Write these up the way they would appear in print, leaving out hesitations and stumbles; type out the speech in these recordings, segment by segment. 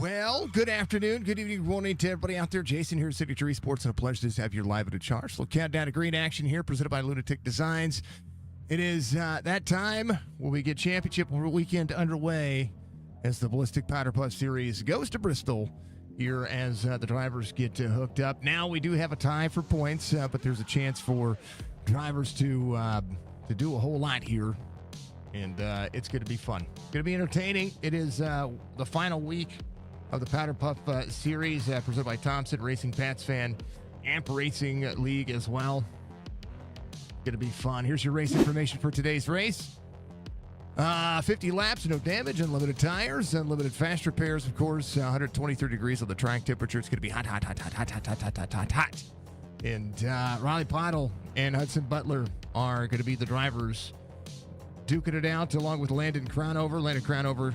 Well, good afternoon, good evening, good morning to everybody out there. Jason here at Signature Esports, and a pleasure to have you live at a charge. Little countdown to green action here, presented by Lunatic Designs. It is that time where we get championship weekend underway as the Ballistic Powder Puff Series goes to Bristol here as the drivers get hooked up. Now we do have a tie for points, but there's a chance for drivers to do a whole lot here. And it's going to be fun. It's going to be entertaining. It is the final week of the Powder Puff Series presented by Thompson Racing, Pats Fan, AmpRacingLeague as well. Going to be fun. Here's your race information for today's race. 50 laps, no damage, unlimited tires, unlimited fast repairs, of course. 123 degrees on the track temperature. It's going to be hot. And Riley Pottle and Hudson Butler are going to be the drivers duking it out along with Landon Crownover. Landon Crownover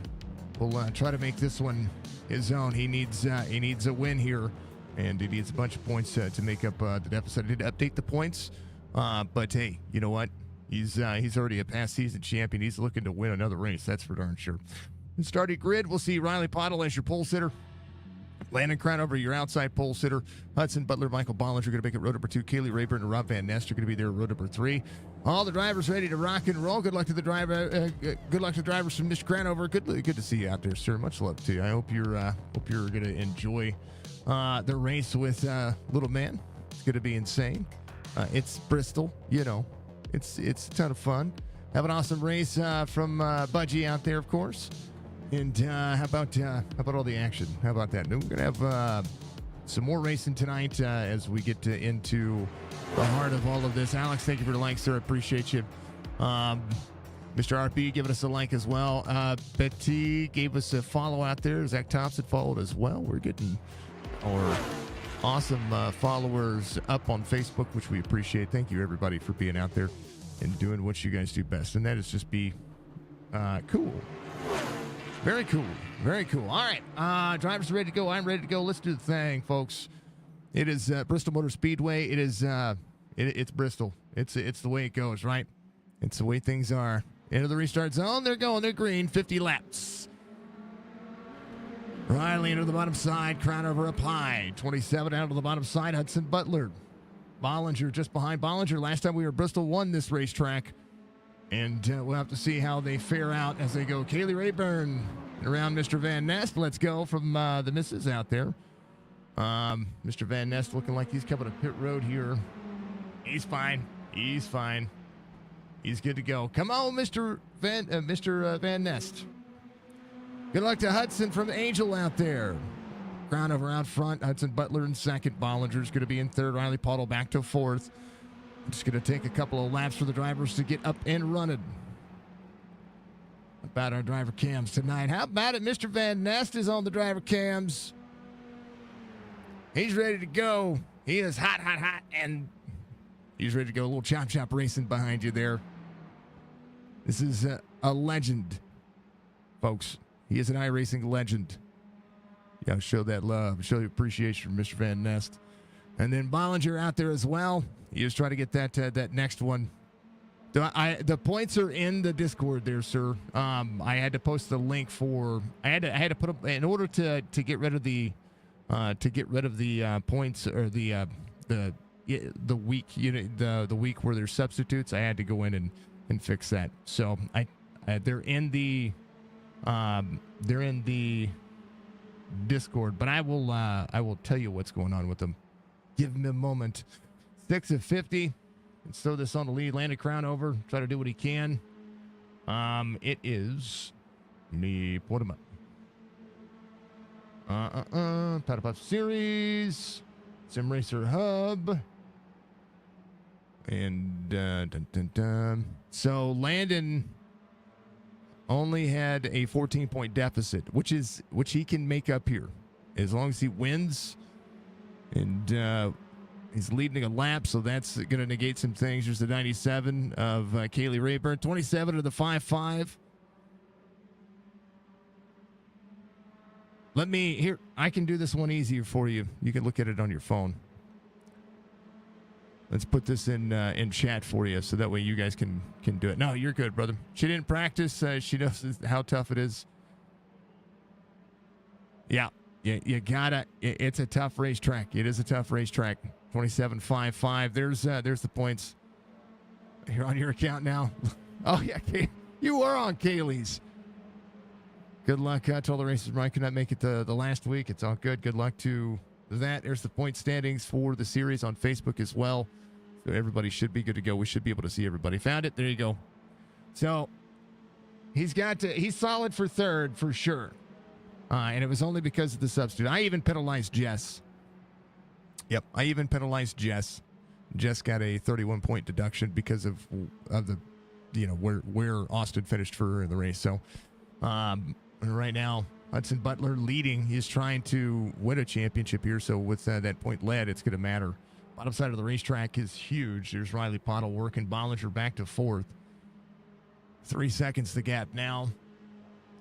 will try to make this one his own. He needs a win here, and he needs a bunch of points to make up the deficit. I did update the points, but hey, you know what? He's already a past season champion. He's looking to win another race. That's for darn sure. In starting grid, we'll see Riley Pottle as your pole sitter. Landon Crownover, your outside pole sitter. Hudson Butler, Michael Bollinger are going to make it road number 2. Kaylee Rayburn and Rob Van Nest are going to be there road number 3. All the drivers ready to rock and roll. Good luck to the driver. Good luck to the drivers from Mr. Crownover. Good to see you out there, sir. Much love to you. I hope you're going to enjoy the race with little man. It's going to be insane. It's Bristol, you know. It's a ton of fun. Have an awesome race from Budgie out there, of course. And how about all the action? How about that? We're going to have some more racing tonight as we get into the heart of all of this. Alex, thank you for the like, sir. I appreciate you. Mr. RP giving us a like as well. Betty gave us a follow out there. Zach Thompson followed as well. We're getting our awesome followers up on Facebook, which we appreciate. Thank you, everybody, for being out there and doing what you guys do best. And that is just be cool. Very cool. Very cool. All right. Drivers are ready to go. I'm ready to go. Let's do the thing, folks. It is Bristol Motor Speedway. It is it's Bristol. It's the way it goes, right? It's the way things are. Into the restart zone. They're going. They're green. 50 laps. Riley into the bottom side. Crownover up high. 27 out to the bottom side. Hudson Butler. Bollinger just behind Bollinger. Last time we were Bristol won this racetrack. And we'll have to see how they fare out as they go. Kaylee Rayburn around Mr. Van Nest. Let's go from the missus out there. Mr. Van Nest looking like he's coming to pit road here. He's fine. He's fine. He's good to go. Come on, Mr. Van Nest. Good luck to Hudson from Angel out there. Crownover out front. Hudson Butler in second. Bollinger's going to be in third. Riley Pottle back to fourth. Just going to take a couple of laps for the drivers to get up and running. How about our driver cams tonight? How about it? Mr. Van Nest is on the driver cams. He's ready to go. He is hot, and he's ready to go. A little chop racing behind you there. This is a legend, folks. He is an iRacing legend. You got to show that love, show your appreciation for Mr. Van Nest. And then Bollinger out there as well. You just try to get that next one. The points are in the Discord there, sir. I had to post the link for. I had to put up in order to get rid of the points or the week, you know, the week where there's substitutes. I had to go in and fix that. So they're in the Discord, but I will tell you what's going on with them. Give him a moment. 6 of 50. Let's throw this on the lead. Landon Crownover. Try to do what he can. It is. Me put him up. Powder Puff Series. Sim Racer Hub. And so Landon only had a 14-point deficit, which he can make up here as long as he wins. And he's leading a lap, so that's going to negate some things. There's the 97 of Kaylee Rayburn, 27 of the 5.5. I can do this one easier for you. You can look at it on your phone. Let's put this in chat for you, so that way you guys can do it. No, you're good, brother. She didn't practice. She knows how tough it is. Yeah, you gotta. It's a tough racetrack. It is a tough racetrack. 27.55. There's the points. You're on your account now. Oh yeah, you are on Kaylee's. Good luck to all the races. Mike could not make it the last week. It's all good. Good luck to that. There's the point standings for the series on Facebook as well. So everybody should be good to go. We should be able to see everybody. Found it. There you go. So he's solid for third for sure. And it was only because of the substitute. I even penalized Jess. Yep, I even penalized Jess. Jess got a 31-point deduction because of the, where Austin finished for her in the race. So right now, Hudson Butler leading. He's trying to win a championship here. So with that point lead, it's going to matter. Bottom side of the racetrack is huge. There's Riley Pottle working. Bollinger back to fourth. 3 seconds the gap now.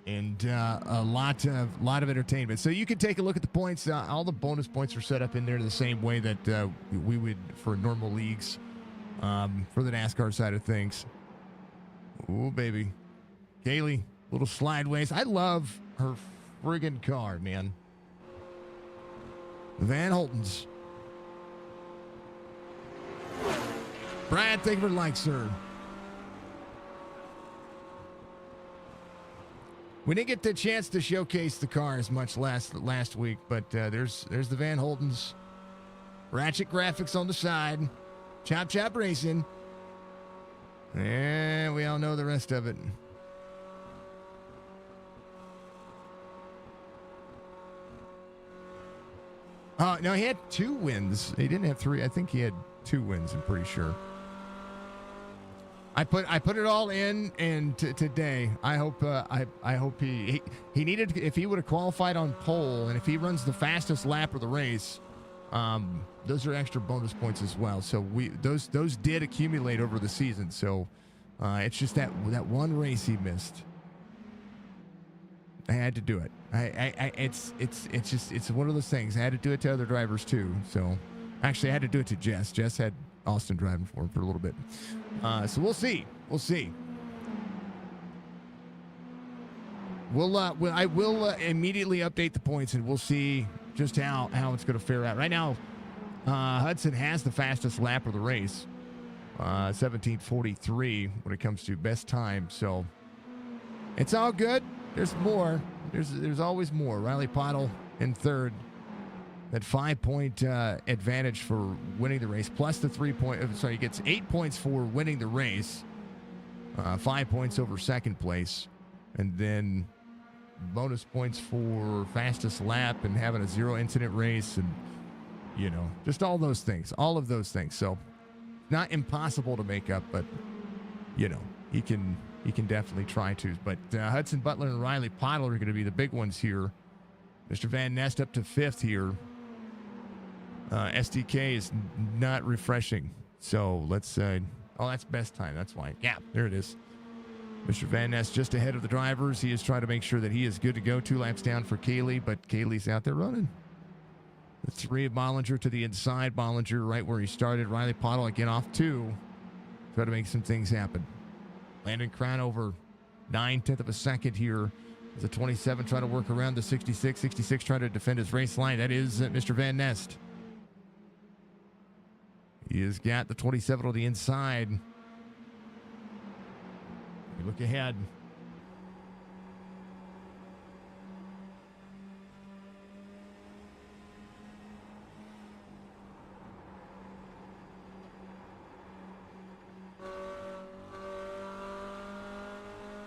And a lot of entertainment. So you can take a look at the points. All the bonus points are set up in there the same way that we would for normal leagues for the NASCAR side of things. Oh, baby. Kaylee, little slideways. I love her friggin' car, man. Van Holten's. Brad, thank you for the like, sir. We didn't get the chance to showcase the cars much last week, but there's the Van Holten's. Ratchet graphics on the side. Chop Chop Racing. And we all know the rest of it. Oh, no, he had 2 wins. He didn't have 3. I think he had 2 wins, I'm pretty sure. I put it all in, and today I hope he needed, if he would have qualified on pole, and if he runs the fastest lap of the race, those are extra bonus points as well. So those did accumulate over the season. So it's just that one race he missed. I had to do it. It's one of those things. I had to do it to other drivers too. So actually I had to do it to Jess. Jess had Austin driving for him for a little bit. So we'll see. We'll see. I will immediately update the points, and we'll see just how it's going to fare out. Right now, Hudson has the fastest lap of the race, 17:43 when it comes to best time. So it's all good. There's more. There's always more. Riley Pottle in third. That 5-point advantage for winning the race, plus the 3-point. Sorry, he gets 8 points for winning the race, 5 points over second place, and then bonus points for fastest lap and having a 0 incident race, and just all those things, all of those things. So not impossible to make up, but he can definitely try to. But Hudson Butler and Riley Pottle are going to be the big ones here. Mr. Van Nest up to 5th here. SDK is not refreshing. So let's that's best time. That's why. Yeah, there it is. Mr. Van Ness just ahead of the drivers. He is trying to make sure that he is good to go. 2 laps down for Kaylee, but Kaylee's out there running. The 3 of Bollinger to the inside. Bollinger right where he started. Riley Pottle again off 2. Try to make some things happen. Landon Crownover, 9/10 of a second here. The 27 trying to work around the 66. 66 trying to defend his race line. That is Mr. Van Nest. He has got the 27 on the inside. We look ahead.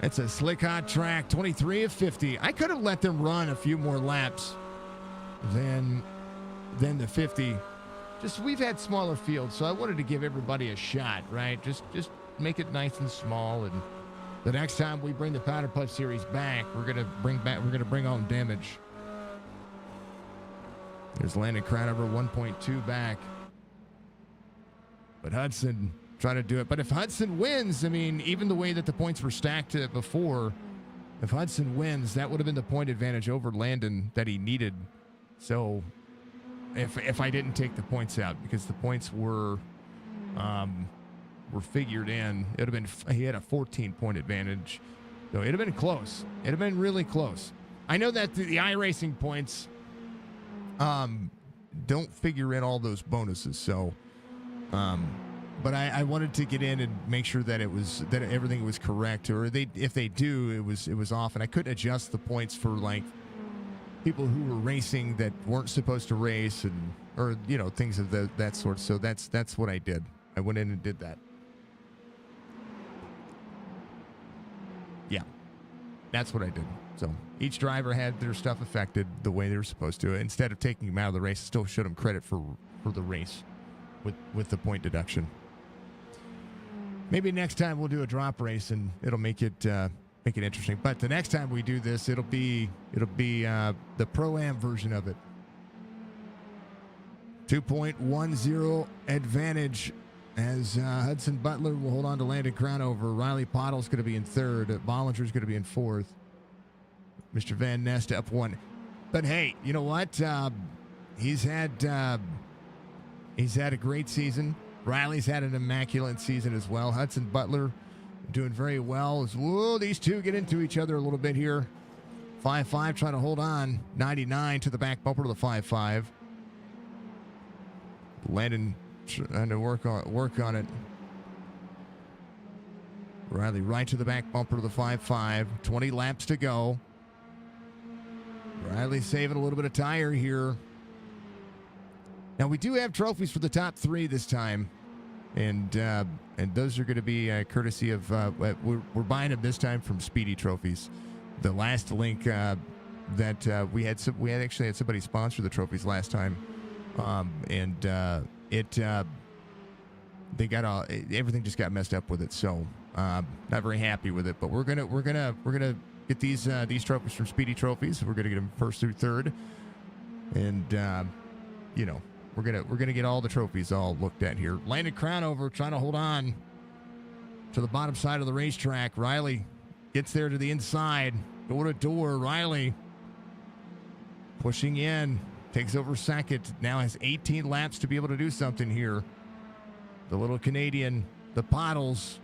It's a slick hot track, 23 of 50. I could have let them run a few more laps than the 50. Just we've had smaller fields, so I wanted to give everybody a shot, right? Just make it nice and small, and the next time we bring the Powder Puff series back, we're gonna bring on damage. There's Landon Crownover, 1.2 back. But Hudson trying to do it. But if Hudson wins, I mean, even the way that the points were stacked before, if Hudson wins, that would have been the point advantage over Landon that he needed. So if I didn't take the points out, because the points were figured in, it would have been, he had a 14-point advantage. So it'd have been close. It'd have been really close. I know that the iRacing points don't figure in all those bonuses, so but I wanted to get in and make sure that everything was correct, or if they do, it was off, and I couldn't adjust the points for like people who were racing that weren't supposed to race, or things of that sort. So that's what I did. I went in and did that. Yeah, that's what I did. So each driver had their stuff affected the way they were supposed to. Instead of taking them out of the race, I still showed them credit for the race with the point deduction. Maybe next time we'll do a drop race and it'll make it interesting. But the next time we do this, it'll be the Pro-Am version of it. 2.10 advantage as Hudson Butler will hold on to Landon Crownover. Riley Pottle's going to be in third. Bollinger's going to be in fourth. Mr. Van Nest up one. But hey, you know what? He's had a great season. Riley's had an immaculate season as well. Hudson Butler doing very well. These two get into each other a little bit here. 5-5 trying to hold on. 99 to the back bumper of the 5-5. Landon trying to work on it. Riley right to the back bumper of the 5-5. 20 laps to go. Riley saving a little bit of tire here. Now, we do have trophies for the top three this time, and those are going to be courtesy of we're buying them this time from Speedy Trophies. The last link that we actually had somebody sponsor the trophies last time, they got everything just got messed up with it, so not very happy with it. But we're gonna get these trophies from Speedy Trophies. We're gonna get them first through third, and We're gonna get all the trophies all looked at here. Landon Crownover trying to hold on to the bottom side of the racetrack. Riley gets there to the inside, door to door. Riley pushing in, takes over second. Now has 18 laps to be able to do something here. The little Canadian, the Pottles,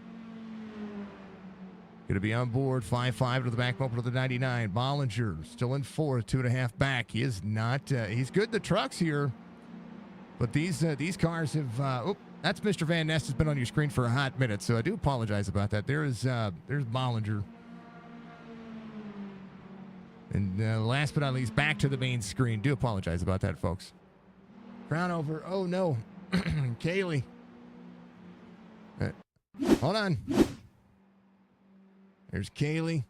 gonna be on board. 5-5 to the back bumper of the 99. Bollinger still in fourth, 2.5 back. He is not. He's good. The trucks here. But these cars have. That's Mr. Van Nest has been on your screen for a hot minute, so I do apologize about that. There's Bollinger, and last but not least, back to the main screen. Do apologize about that, folks. Crownover. Oh no, Kaylee. Hold on. There's Kaylee.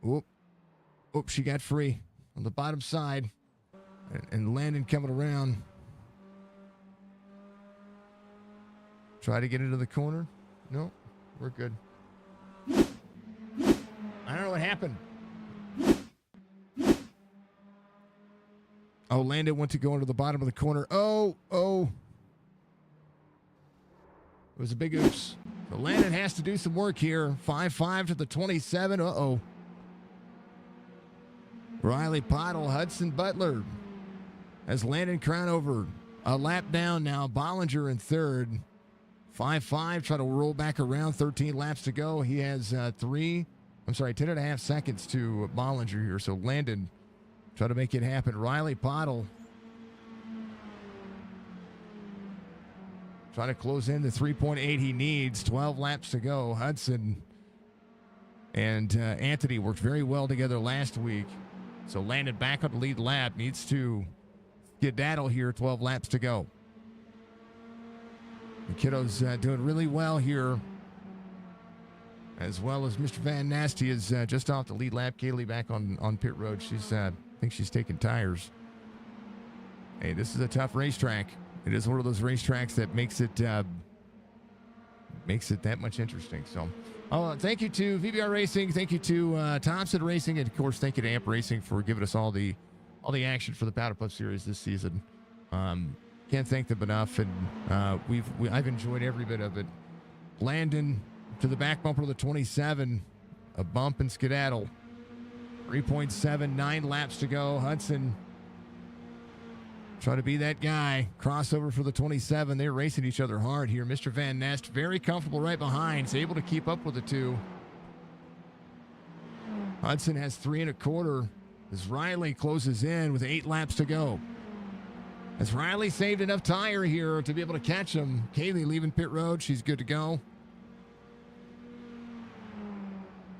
Whoop, she got free on the bottom side. And Landon coming around. Try to get into the corner. No, we're good. I don't know what happened. Oh, Landon went to go into the bottom of the corner. Oh. It was a big oops. So Landon has to do some work here. 5-5 to the 27. Uh-oh. Riley Pottle, Hudson Butler. As Landon Crownover a lap down now. Bollinger in third. 5-5, try to roll back around. 13 laps to go. He has 10.5 seconds to Bollinger here. So Landon try to make it happen. Riley Pottle trying to close in the 3.8 he needs. 12 laps to go. Hudson and Anthony worked very well together last week. So Landon back on the lead lap. Needs to skedaddle here. 12 laps to go. The kiddo's doing really well here, as well as Mr. Van Nest. He is just off the lead lap. Kaylee back on pit road. She's I think she's taking tires. Hey, this is a tough racetrack. It is one of those racetracks that makes it that much interesting. So, thank you to VBR Racing. Thank you to Thompson Racing, and of course, thank you to Amp Racing for giving us all the action for the Powder Puff Series this season. Can't thank them enough, and I've enjoyed every bit of it. Landon to the back bumper of the 27, a bump and skedaddle. 3.7, 9 laps to go. Hudson try to be that guy. Crossover for the 27. They're racing each other hard here. Mr. Van Nest very comfortable right behind. He's able to keep up with the two. Hudson has 3 1/4 as Riley closes in with 8 laps to go. As Riley saved enough tire here to be able to catch him. Kaylee leaving pit road. She's good to go.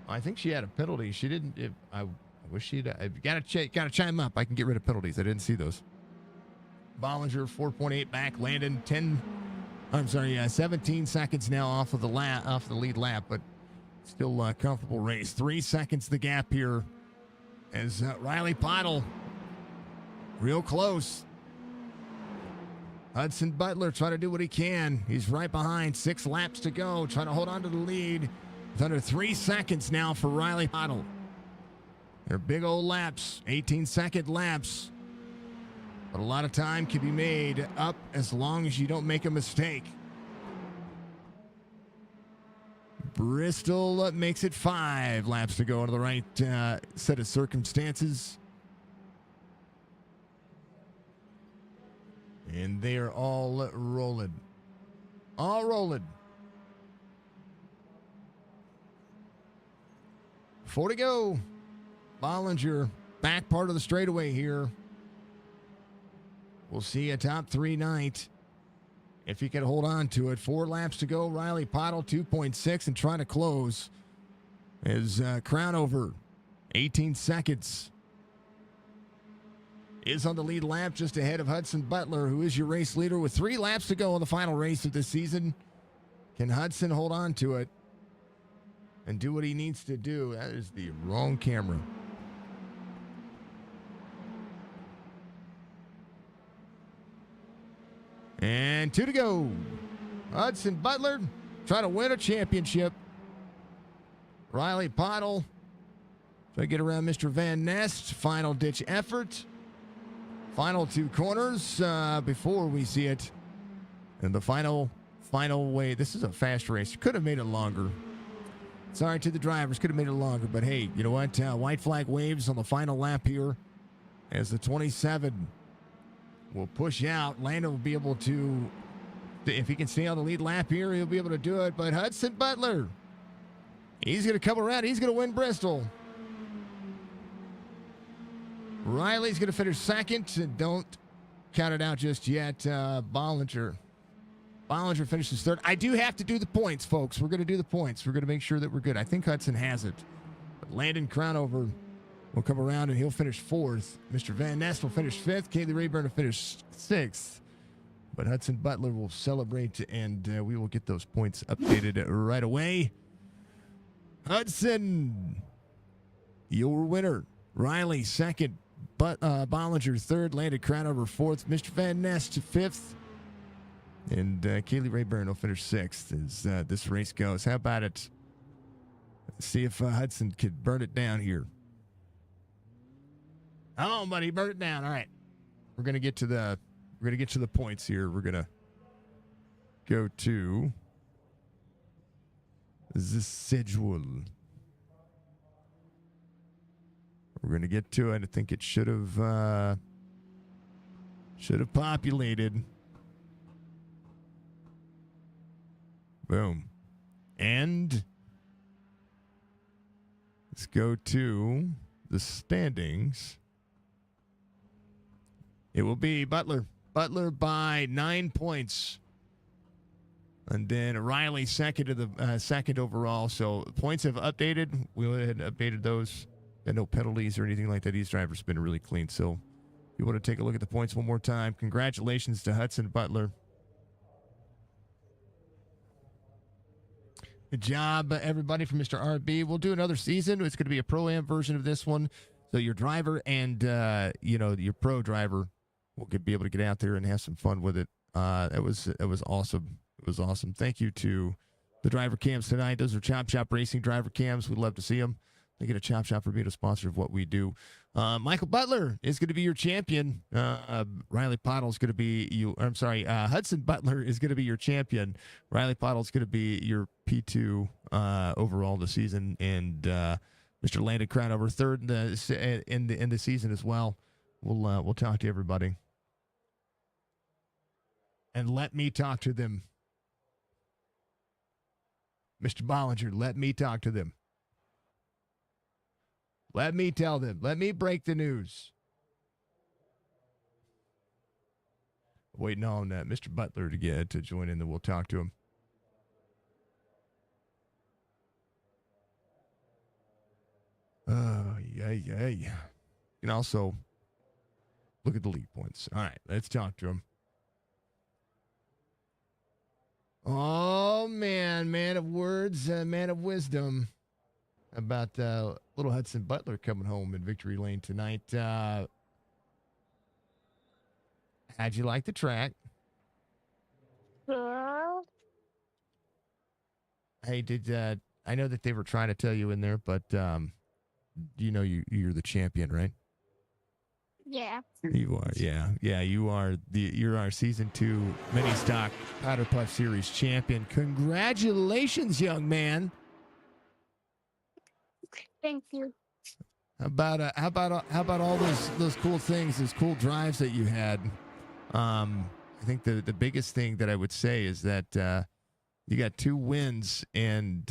I think she had a penalty. She didn't. I wish she'd. Got to chime up. I can get rid of penalties. I didn't see those. Bollinger 4.8 back. Landon 17 seconds now off of the lead lap, but still a comfortable race. 3 seconds the gap here as Riley Pottle real close. Hudson Butler trying to do what he can. He's right behind. 6 laps to go. Trying to hold on to the lead. It's under 3 seconds now for Riley Pottle. They're big old laps, 18-second laps. But a lot of time can be made up as long as you don't make a mistake. Bristol makes it 5 laps to go under the right set of circumstances. And they are all rolling. All rolling. 4 to go. Bollinger, back part of the straightaway here. We'll see a top 3 night if he can hold on to it. 4 laps to go. Riley Pottle, 2.6 and trying to close. His crown over, 18 seconds. Is on the lead lap just ahead of Hudson Butler, who is your race leader with 3 laps to go in the final race of this season. Can Hudson hold on to it and do what he needs to do? That is the wrong camera. And 2 to go. Hudson Butler trying to win a championship. Riley Pottle trying to get around Mr. Van Nest. Final ditch effort. Final 2 corners before we see it. And the final way. This is a fast race. Could have made it longer. Sorry to the drivers. Could have made it longer. But hey, you know what? White flag waves on the final lap here as the 27 will push out. Landon will be able to, if he can stay on the lead lap here, he'll be able to do it. But Hudson Butler, he's going to come around. He's going to win Bristol. Riley's going to finish second. And don't count it out just yet. Bollinger finishes third. I do have to do the points, folks. We're going to do the points. We're going to make sure that we're good. I think Hudson has it. But Landon Crownover will come around and he'll finish 4th. Mr. Van Nest will finish 5th. Kaylee Rayburn will finish 6th. But Hudson Butler will celebrate and we will get those points updated right away. Hudson, your winner. Riley, 2nd. Bollinger, 3rd. Landon Crownover, 4th. Mr. Van Nest, 5th. And Kaylee Rayburn will finish 6th as this race goes. How about it? Let's see if Hudson could burn it down here. Oh, buddy, burn it down. All right. We're gonna get to the points here. We're gonna go to the schedule. We're gonna get to it. I think it should have populated. Boom. And let's go to the standings. It will be Butler. Butler by 9 points. And then Riley second to the second overall. So points have updated. We went ahead and updated those. Got no penalties or anything like that. These drivers have been really clean. So if you want to take a look at the points one more time, congratulations to Hudson Butler. Good job, everybody, from Mr. RB. We'll do another season. It's going to be a Pro-Am version of this one. So your driver and, your pro driver will be able to get out there and have some fun with it. It was awesome. It was awesome. Thank you to the driver cams tonight. Those are Chop Chop Racing driver cams. We'd love to see them. They get a Chop Chop for being a sponsor of what we do. Michael Butler is going to be your champion. Riley Pottle is going to be you. I'm sorry. Hudson Butler is going to be your champion. Riley Pottle is going to be your P2 overall this season, and Mr. Landon Crownover third in the season as well. We'll talk to everybody, and let me talk to them, Mr. Bollinger. Let me talk to them. Let me tell them. Let me break the news. Waiting on Mr. Butler to join in, then we'll talk to him. Yeah. You can also look at the lead points. All right, let's talk to him. Oh, man of words, man of wisdom. About little Hudson Butler coming home in victory lane tonight. How'd you like the track? Hey, I know that they were trying to tell you in there, but you're the champion, right? Yeah. You are, yeah. You're our season 2 mini stock Powder Puff Series champion. Congratulations, young man. Thank you. How about all those cool things, those cool drives that you had? I think the biggest thing that I would say is that you got 2 wins, and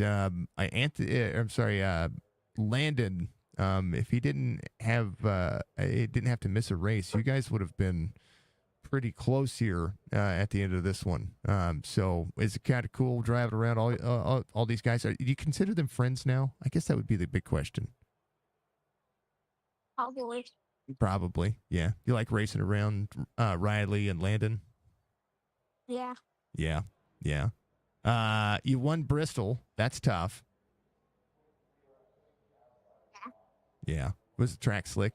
Landon. If he didn't have to miss a race, you guys would have been pretty close here at the end of this one. So is it kind of cool driving around all these guys? Do you consider them friends now? I guess that would be the big question. Probably, yeah. You like racing around Riley and Landon? Yeah. Yeah. You won Bristol. That's tough. Yeah. Was the track slick?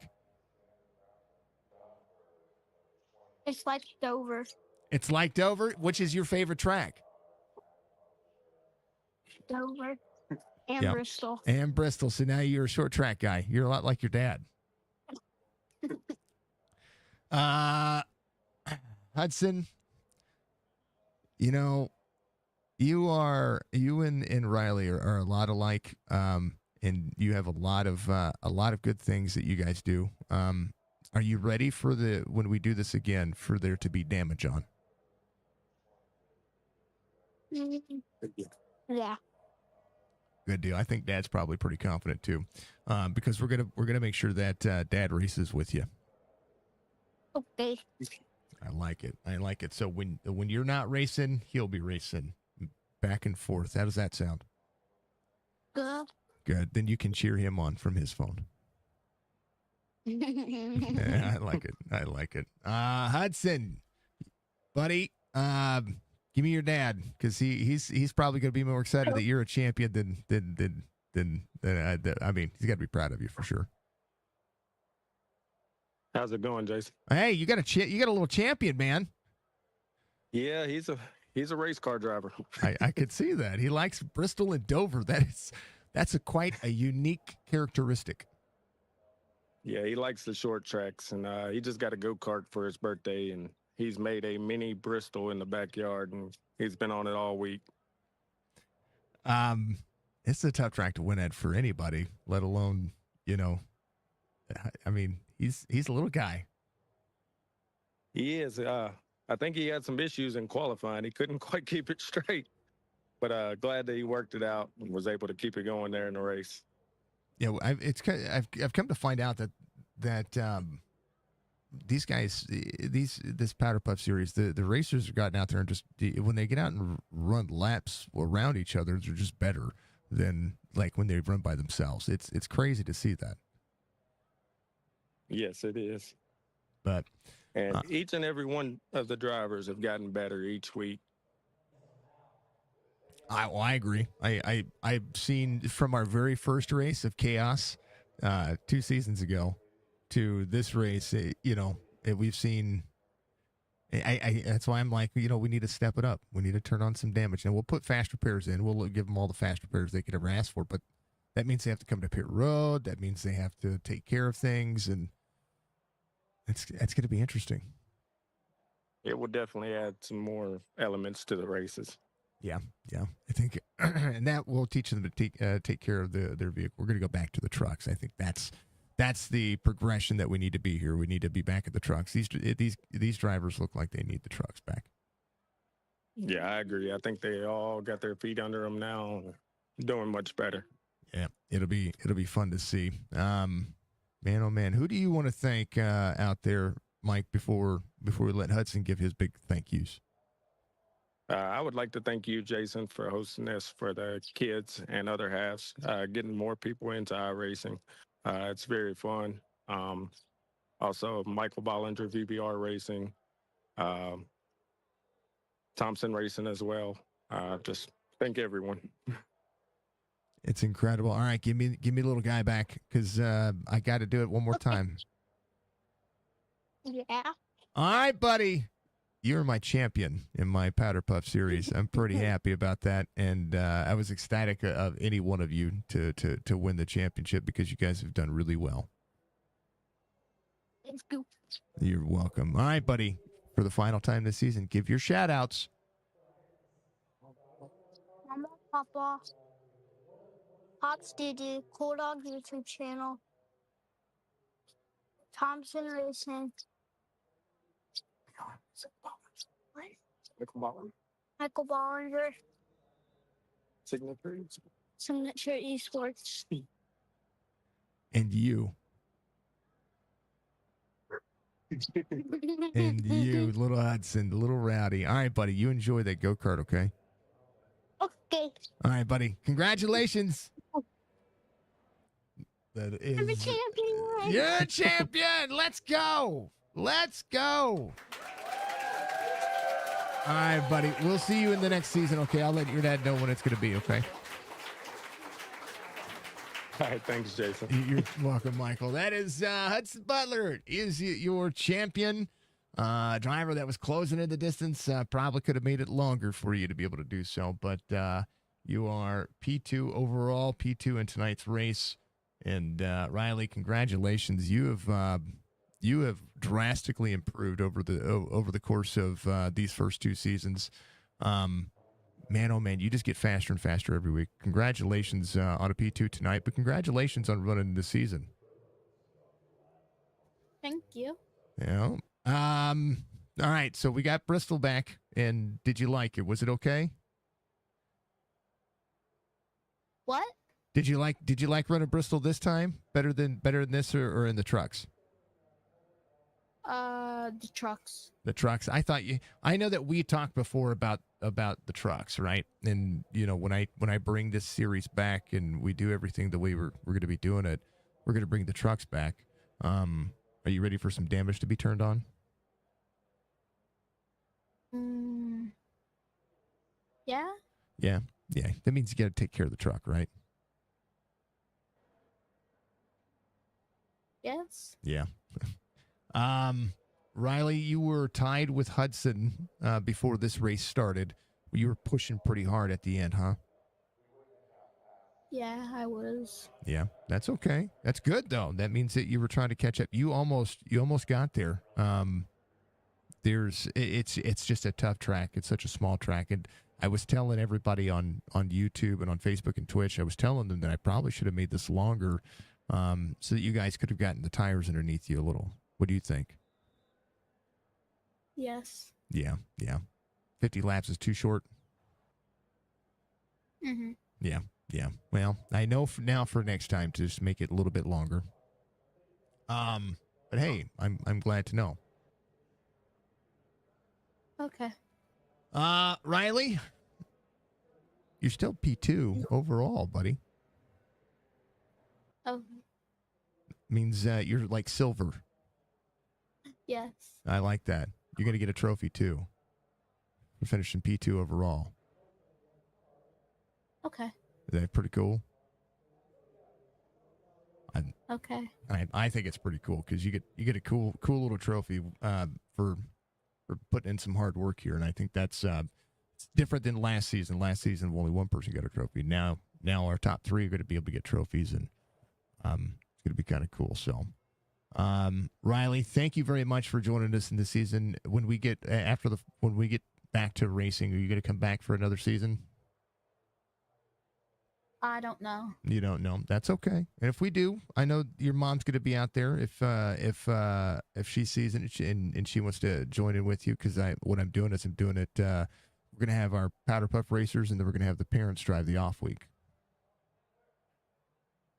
It's like Dover. It's like Dover? Which is your favorite track? Dover and Bristol. And Bristol. So now you're a short track guy. You're a lot like your dad. Hudson, you and Riley are a lot alike. And you have a lot of good things that you guys do. Are you ready for when we do this again for there to be damage on? Yeah. Good deal. I think Dad's probably pretty confident too, because we're gonna make sure that Dad races with you. Okay. I like it. So when you're not racing, he'll be racing back and forth. How does that sound? Good. Then you can cheer him on from his phone. Yeah, I like it. Hudson, buddy, give me your dad, because he's probably going to be more excited that you're a champion than I mean, he's got to be proud of you for sure. How's it going, Jason? Hey, you got a little champion, man. Yeah, he's a race car driver. I could see that. He likes Bristol and Dover. That's quite a unique characteristic. Yeah, he likes the short tracks, and he just got a go-kart for his birthday, and he's made a mini Bristol in the backyard, and he's been on it all week. It's a tough track to win at for anybody, let alone, I mean, he's a little guy. He is. I think he had some issues in qualifying. He couldn't quite keep it straight, but glad that he worked it out and was able to keep it going there in the race. Yeah, I've come to find out that these guys, this Powder Puff series, the racers have gotten out there and just when they get out and run laps around each other, they're just better than like when they run by themselves. It's crazy to see that. Yes, it is. But each and every one of the drivers have gotten better each week. I agree. I've seen from our very first race of Chaos 2 seasons ago to this race, we've seen. That's why I'm like, we need to step it up. We need to turn on some damage. And we'll put fast repairs in. We'll give them all the fast repairs they could ever ask for. But that means they have to come to pit road. That means they have to take care of things. And it's going to be interesting. It will definitely add some more elements to the races. Yeah. I think, and that will teach them to take care of their vehicle. We're going to go back to the trucks. I think that's the progression that we need to be here. We need to be back at the trucks. These drivers look like they need the trucks back. Yeah, I agree. I think they all got their feet under them now, doing much better. Yeah, it'll be fun to see. Man, oh man, who do you want to thank out there, Mike? Before we let Hudson give his big thank yous. I would like to thank you, Jason, for hosting this for the kids and other halves, getting more people into iRacing. It's very fun. Also, Michael Bollinger, VBR Racing, um, Thompson Racing as well. Just thank everyone. It's incredible. All right, give me the little guy back because I got to do it one more time. Yeah. All right, buddy. You're my champion in my Powder Puff series. I'm pretty happy about that, and I was ecstatic of any one of you to win the championship because you guys have done really well. Thank you. You're welcome. All right, buddy. For the final time this season, give your shout-outs. Mama, Papa, Pops Didi, Cool Dog YouTube channel, Thompson Racing, Michael Bollinger, Signature. Signature Esports. And you. And you, little Hudson, little Rowdy. All right, buddy. You enjoy that go-kart, okay? Okay. All right, buddy. Congratulations. That is, I'm a champion. you're a champion. Let's go. Let's go. All right, buddy. We'll see you in the next season, okay? I'll let your dad know when it's going to be, okay? All right, thanks, Jason. You're welcome, Michael. That is Hudson Butler is your champion driver that was closing in the distance. Probably could have made it longer for you to be able to do so, but you are P2 overall, P2 in tonight's race. And Riley, congratulations! You have drastically improved over the course of these first two seasons. Man, oh man, you just get faster and faster every week. Congratulations on a P2 tonight, but congratulations on running the season. Thank you. Yeah. All right, so we got Bristol back, and did you like it? Was it okay? What? Did you like running Bristol this time? Better than this or in the trucks? The trucks. The trucks. I know that we talked before about the trucks, right? And you know, when I bring this series back and we do everything the way we're going to be doing it, we're going to bring the trucks back. Are you ready for some damage to be turned on? Yeah. Yeah. That means you got to take care of the truck, right? Yes. Yeah. Riley, you were tied with Hudson before this race started. You were pushing pretty hard at the end, huh? Yeah, I was. Yeah, that's okay. That's good though. That means that you were trying to catch up. You almost got there. It's just a tough track. It's such a small track, and I was telling everybody on YouTube and on Facebook and Twitch, I was telling them that I probably should have made this longer, so that you guys could have gotten the tires underneath you a little. What do you think? Yes. Yeah. 50 laps is too short. Mm-hmm. Yeah. Well, I know for next time to just make it a little bit longer. But hey, I'm glad to know. Okay. Riley, you're still P2 overall, buddy. Oh. Means you're like silver. Yes. I like that. You're going to get a trophy too. For finishing P2 overall. Okay. Is that pretty cool? Okay. I think it's pretty cool because you get a cool little trophy for putting in some hard work here, and I think that's it's different than last season. Last season, only one person got a trophy. Now our top three are going to be able to get trophies, and it's going to be kind of cool. So, Riley, thank you very much for joining us in the season. When we get when we get back to racing, are you going to come back for another season? I don't know. You don't know. That's okay. And if we do, I know your mom's going to be out there if she sees it and she wants to join in with you, because what I'm doing is we're going to have our Powder Puff racers, and then we're going to have the parents drive the off week.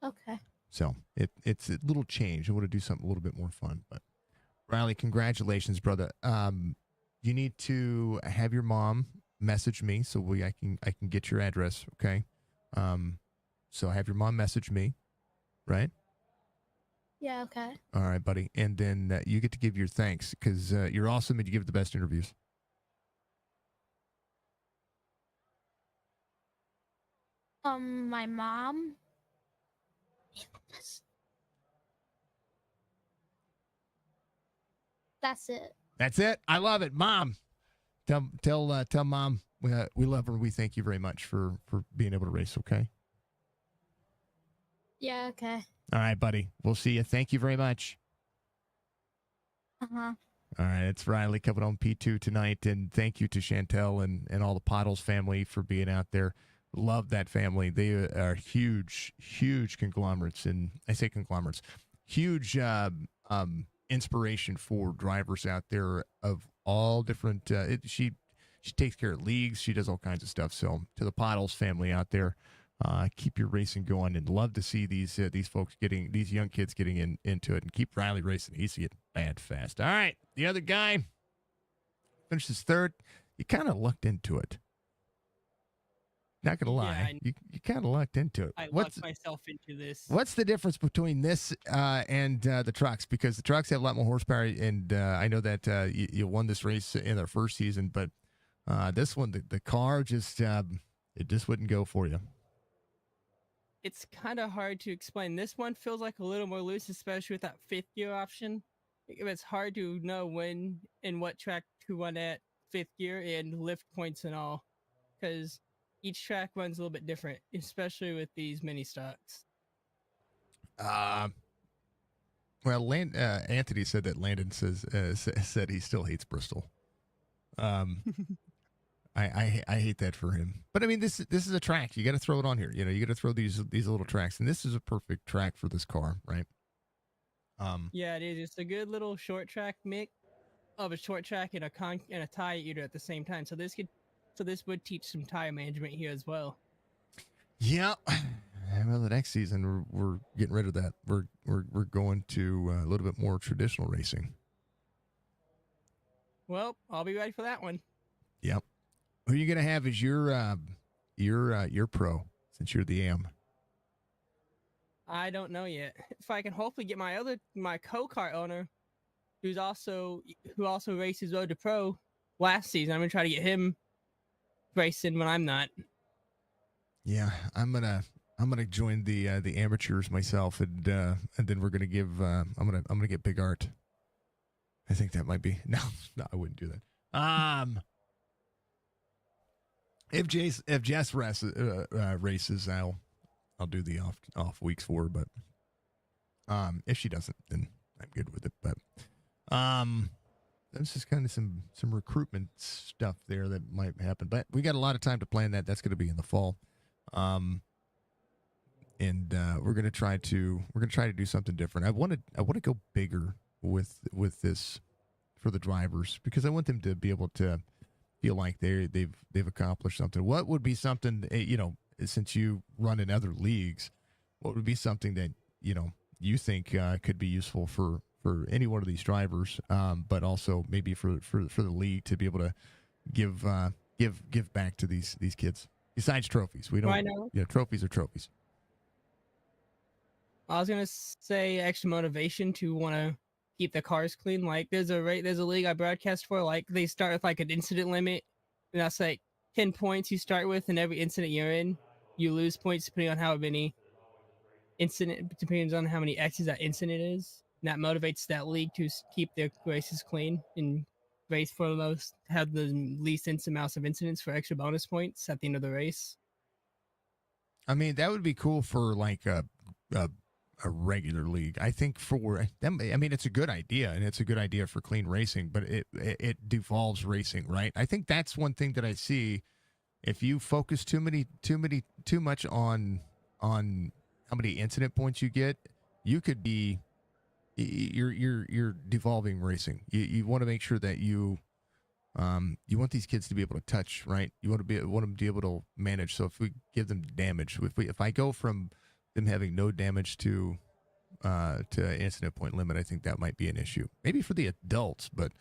Okay. So it's a little change. I want to do something a little bit more fun. But Riley, congratulations, brother. You need to have your mom message me so I can get your address. Okay. So have your mom message me, right? Yeah, okay. All right, buddy. And then you get to give your thanks because you're awesome and you give the best interviews. My mom. That's it. That's it. I love it, Mom. Tell Mom we love her. We thank you very much for being able to race. Okay. Yeah, okay. All right, buddy. We'll see you. Thank you very much. Uh-huh. All right, it's Riley coming on P2 tonight, and thank you to Chantel and all the Pottles family for being out there. Love that family. They are huge conglomerates, and I say conglomerates, huge inspiration for drivers out there of all different. She takes care of leagues. She does all kinds of stuff. So to the Pottles family out there, keep your racing going, and love to see these folks these young kids getting into it, and keep Riley racing. He's getting bad fast. All right, the other guy finishes third. You kind of lucked into it. Not gonna lie, you kind of lucked into it. I lucked myself into this. What's the difference between this and the trucks? Because the trucks have a lot more horsepower, and I know that you won this race in their first season, but this one, the car just it just wouldn't go for you. It's kind of hard to explain. This one feels like a little more loose, especially with that fifth gear option. It's hard to know when and what track to run at fifth gear and lift points and all, because each track runs a little bit different, especially with these mini stocks. Well, Anthony said that Landon said he still hates Bristol. I hate that for him. But I mean, this is a track. You got to throw it on here. You know, you got to throw these little tracks, and this is a perfect track for this car, right? Yeah, it is. It's a good little short track mix of a short track and a tire eater at the same time. So this would teach some tire management here as well. Yeah. Well, the next season we're getting rid of that. We're going to a little bit more traditional racing. Well, I'll be ready for that one. Yep. Who are you gonna have as your pro since you're the AM? I don't know yet. If I can hopefully get my co-kart owner, who also races Road to Pro last season, I'm gonna try to get him racing when I'm not. Yeah, I'm gonna join the amateurs myself, and then we're gonna give I'm gonna get Big Art. I think that might be no, I wouldn't do that. If Jess races, I'll do the off weeks for her, but if she doesn't, then I'm good with it. But that's just kind of some recruitment stuff there that might happen. But we got a lot of time to plan that. That's going to be in the fall. And we're gonna try to do something different. I want to go bigger with this for the drivers, because I want them to be able to feel like they've accomplished something. What would be something, since you run in other leagues, what would be something that you think could be useful for any one of these drivers, but also maybe for the league to be able to give back to these kids? Besides trophies, we don't. Trophies are trophies. I was gonna say extra motivation to want to keep the cars clean. Like there's a league I broadcast for. Like they start with like an incident limit, and that's like 10 points you start with, and every incident you're in, you lose points depending on how many X's that incident is. And that motivates that league to keep their races clean and race for the most, have the least amounts of incidents for extra bonus points at the end of the race. I mean, that would be cool for like a regular league. I think for them, I mean, it's a good idea, and it's a good idea for clean racing, but it devolves racing, right? I think that's one thing that I see. If you focus too much on how many incident points you get, you could be you're devolving racing. You want to make sure that you want these kids to be able to touch, right? You want them to be able to manage. So if we give them damage, if I go from them having no damage to incident point limit, I think that might be an issue. Maybe for the adults, but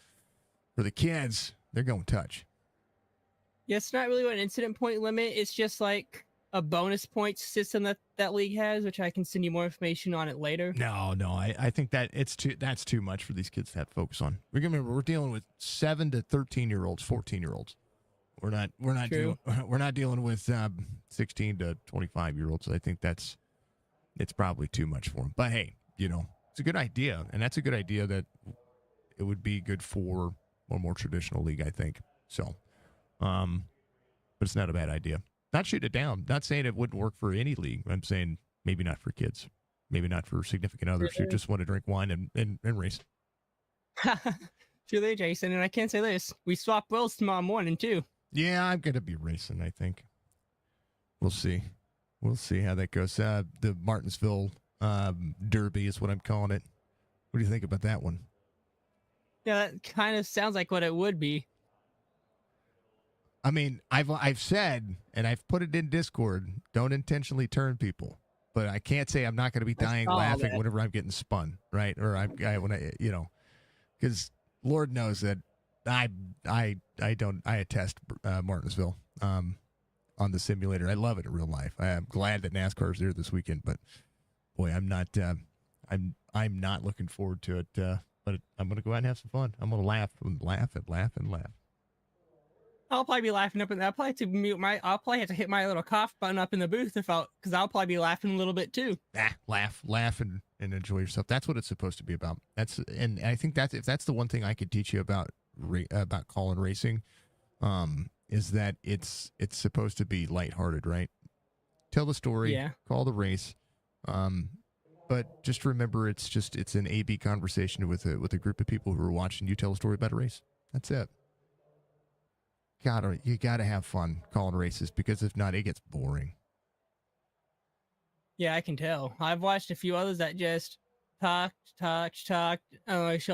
for the kids, they're going touch. Yeah, it's not really an incident point limit. It's just like a bonus points system that league has, which I can send you more information on it later. No, I think that's too much for these kids to have to focus on. We're dealing with 7 to 13-year-olds, 14-year-olds. We're not dealing with 16 to 25-year-olds. I think it's probably too much for them. But hey, it's a good idea, and that's a good idea that it would be good for a more traditional league, I think. So, but it's not a bad idea. Not shooting it down. Not saying it wouldn't work for any league. I'm saying maybe not for kids. Maybe not for significant others who just want to drink wine and race. Too late, Jason. And I can't say this. We swap roles tomorrow morning, too. Yeah, I'm going to be racing, I think. We'll see. We'll see how that goes. The Martinsville Derby is what I'm calling it. What do you think about that one? Yeah, that kind of sounds like what it would be. I mean, I've said, and I've put it in Discord, don't intentionally turn people. But I can't say I'm not going to be dying laughing whenever I'm getting spun, right? Or because Lord knows that I attest Martinsville on the simulator. I love it in real life. I am glad that NASCAR is there this weekend, but boy, I'm not looking forward to it. But I'm going to go out and have some fun. I'm going to laugh and laugh and laugh and laugh. I'll probably be laughing up in there. I'll probably have to hit my little cough button up in the booth because I'll probably be laughing a little bit too. Laugh and enjoy yourself. That's what it's supposed to be about. And I think if that's the one thing I could teach you about calling racing, is that it's supposed to be lighthearted, right? Tell the story, call the race, but just remember it's an A/B conversation with a group of people who are watching you tell a story about a race. That's it. You gotta have fun calling races, because if not, it gets boring. Yeah, I can tell. I've watched a few others that just talked, show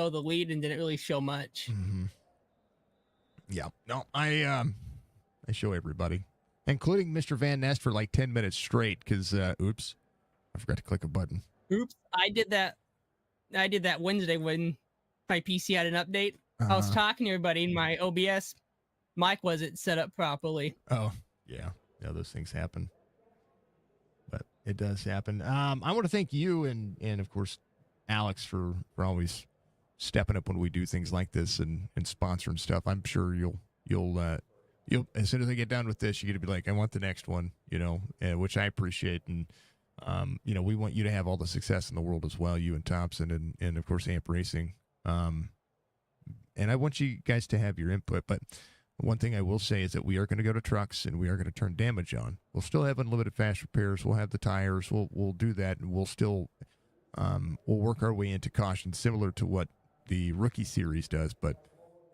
the lead and didn't really show much. Mm-hmm. Yeah. No, I show everybody, including Mr. Van Ness, for like 10 minutes straight, because oops, I forgot to click a button. Oops, I did that Wednesday when my PC had an update. I was talking to everybody in my OBS. Mic wasn't set up properly. Oh, yeah. Yeah, those things happen. But it does happen. I want to thank you and of course, Alex for always stepping up when we do things like this and sponsoring stuff. I'm sure you'll as soon as I get done with this, you're going to be like, I want the next one, which I appreciate. And, we want you to have all the success in the world as well, you and Thompson and of course, AmpRacing. And I want you guys to have your input, but one thing I will say is that we are going to go to trucks and we are going to turn damage on. We'll still have unlimited fast repairs. We'll have the tires. We'll do that, and we'll still we'll work our way into caution, similar to what the rookie series does. But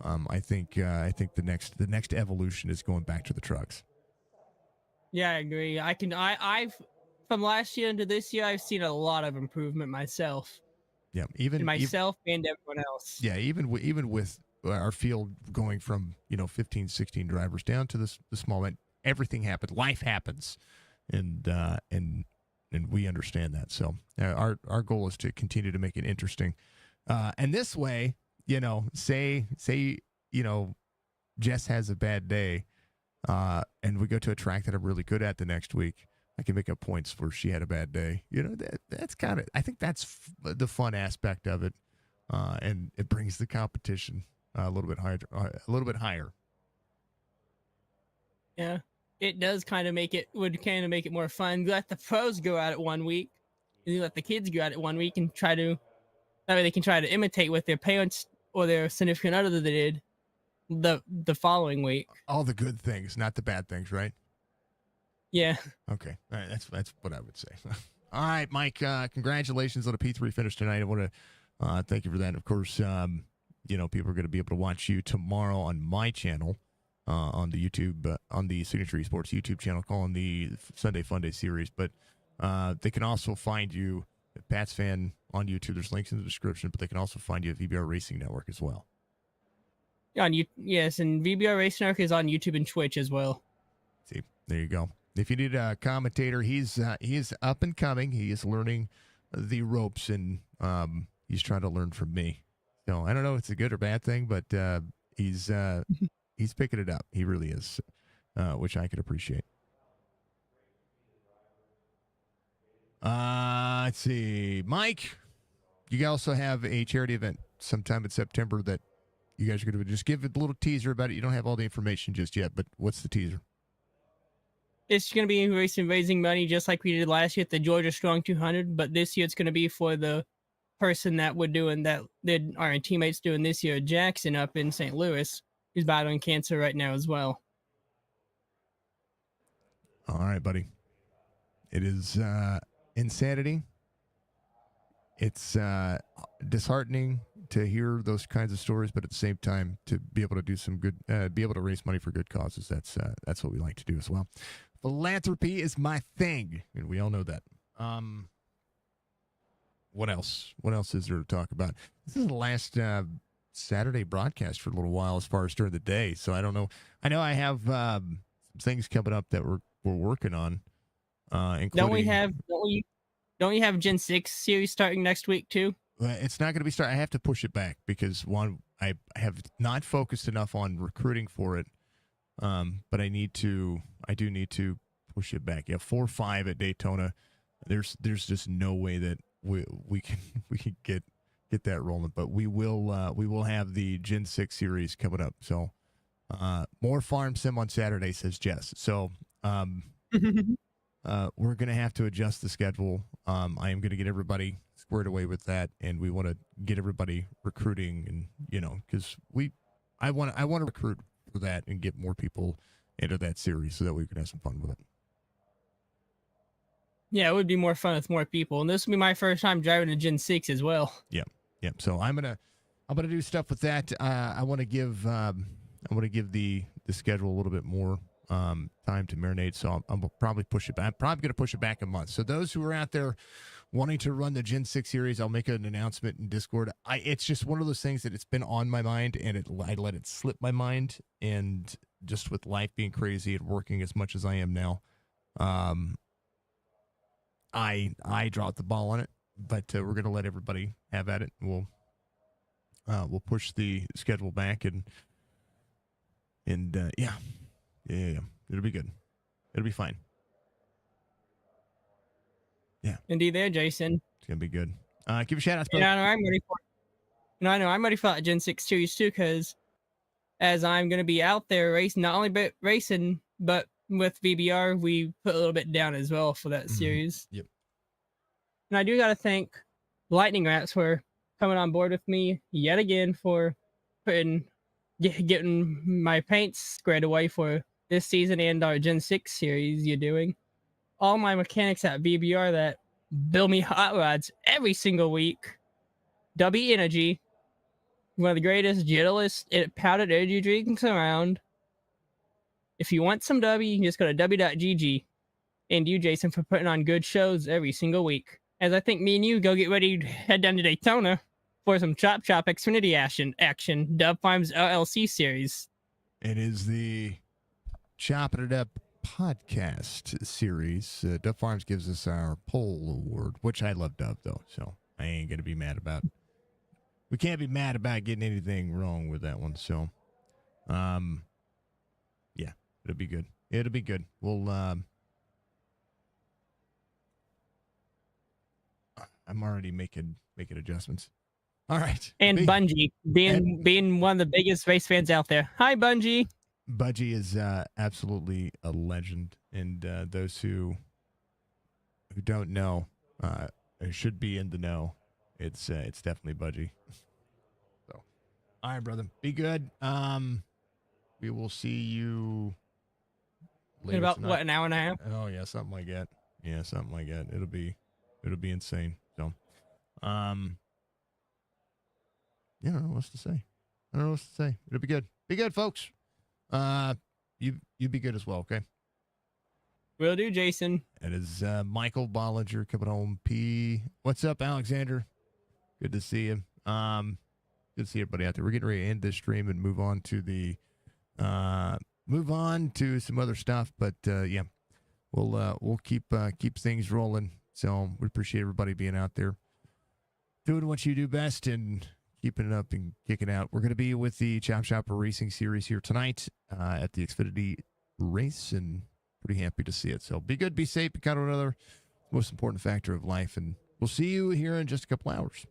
I think the next evolution is going back to the trucks. Yeah, I agree. I've from last year into this year, I've seen a lot of improvement myself. Yeah, even myself and everyone else. Yeah, even with our field going from 15, 16 drivers down to the small man, everything happens. Life happens, and we understand that. So our goal is to continue to make it interesting, and this way, say Jess has a bad day, and we go to a track that I'm really good at the next week. I can make up points where she had a bad day. That's kind of, I think that's the fun aspect of it, and it brings the competition a little bit higher. Yeah, it does kind of make it more fun. Let the pros go at it one week, and you let the kids go at it one week, and that way they can try to imitate what their parents or their significant other did the following week. All the good things, not the bad things, right? Yeah. Okay. All right. That's what I would say. All right, Mike. Congratulations on a P3 finish tonight. I want to thank you for that. Of course, people are going to be able to watch you tomorrow on my channel, on the YouTube, on the Signature Esports YouTube channel, calling the Sunday Funday series. But they can also find you at Pats Fan on YouTube. There's links in the description, but they can also find you at VBR Racing Network as well. Yes, and VBR Racing Network is on YouTube and Twitch as well. See, there you go. if you need a commentator, he's up and coming. He is learning the ropes, and he's trying to learn from me. So I don't know if it's a good or bad thing, but he's picking it up. He really is, which I could appreciate. Let's see, Mike. You also have a charity event sometime in September that you guys are going to just give a little teaser about it. You don't have all the information just yet, but what's the teaser? It's going to be raising money just like we did last year at the Georgia Strong 200, but this year it's going to be for the person that we're doing that our teammates doing this year, Jackson up in St. Louis, who's battling cancer right now as well. All right, buddy. It is insanity. It's disheartening to hear those kinds of stories, but at the same time, to be able to do some good, be able to raise money for good causes. That's what we like to do as well. Philanthropy is my thing, and we all know that. What else? What else is there to talk about? This is the last Saturday broadcast for a little while, as far as during the day. So I don't know. I know I have some things coming up that we're working on. Including, Don't you have Gen 6 series starting next week too? It's not going to be starting. I have to push it back because one, I have not focused enough on recruiting for it. But I do need to push it back. Yeah, 4 or 5 at Daytona. There's just no way that we can get that rolling. But we will have the Gen 6 series coming up. So more farm sim on Saturday, says Jess. So we're going to have to adjust the schedule. I am going to get everybody squared away with that, and we want to get everybody recruiting, and because I want to recruit for that and get more people into that series so that we can have some fun with it. Yeah, it would be more fun with more people, and this will be my first time driving a Gen 6 as well. Yep. So I'm gonna do stuff with that. I want to give the schedule a little bit more time to marinate, so I'm probably push it back. I'm probably going to push it back a month. So those who are out there wanting to run the Gen 6 series, I'll make an announcement in Discord. It's just one of those things that it's been on my mind, and I let it slip my mind. And just with life being crazy and working as much as I am now, I dropped the ball on it. But we're going to let everybody have at it. We'll push the schedule back and yeah. It'll be good. It'll be fine. Yeah. Indeed, there, Jason. It's gonna be good. Give a shout out to I'm ready for. I know I'm ready for that Gen 6 series too, because as I'm gonna be out there racing, not only racing, but with VBR, we put a little bit down as well for that series. Yep. And I do gotta thank Lightning Rats for coming on board with me yet again for getting my paints squared away for this season and our Gen 6 series you're doing. All my mechanics at VBR that build me hot rods every single week. W Energy, one of the greatest, gentlest powdered energy drinks around. If you want some W, you can just go to w.gg. And you, Jason, for putting on good shows every single week. As I think me and you go get ready to head down to Daytona for some Chop Xfinity action, Dub Farms LLC series. It is the Chopping It Up podcast series. Dub Farms gives us our pole award, which I love Dub, though, so I ain't going to be mad about it. We can't be mad about getting anything wrong with that one, so yeah, it'll be good. It'll be good. We'll I'm already making adjustments. All right. And Bungie, being one of the biggest race fans out there. Hi, Bungie. Bungie is absolutely a legend, and those who don't know should be in the know. It's definitely Bungie. So, all right, brother, be good. We will see you later in about tonight. what, an hour and a half? Oh yeah, something like that. Yeah, something like that. It'll be insane. So, yeah, I don't know what to say. It'll be good. Be good, folks. You be good as well, okay? Will do, Jason. It is Michael Bollinger coming home. What's up, Alexander? Good to see you. Good to see everybody out there. We're getting ready to end this stream and move on to some other stuff. But yeah, we'll keep things rolling. So we appreciate everybody being out there, doing what you do best and keeping it up and kicking out. We're going to be with the Chop Shop Racing Series here tonight at the Xfinity race, and pretty happy to see it. So be good, be safe, be kind of another most important factor of life, and we'll see you here in just a couple hours.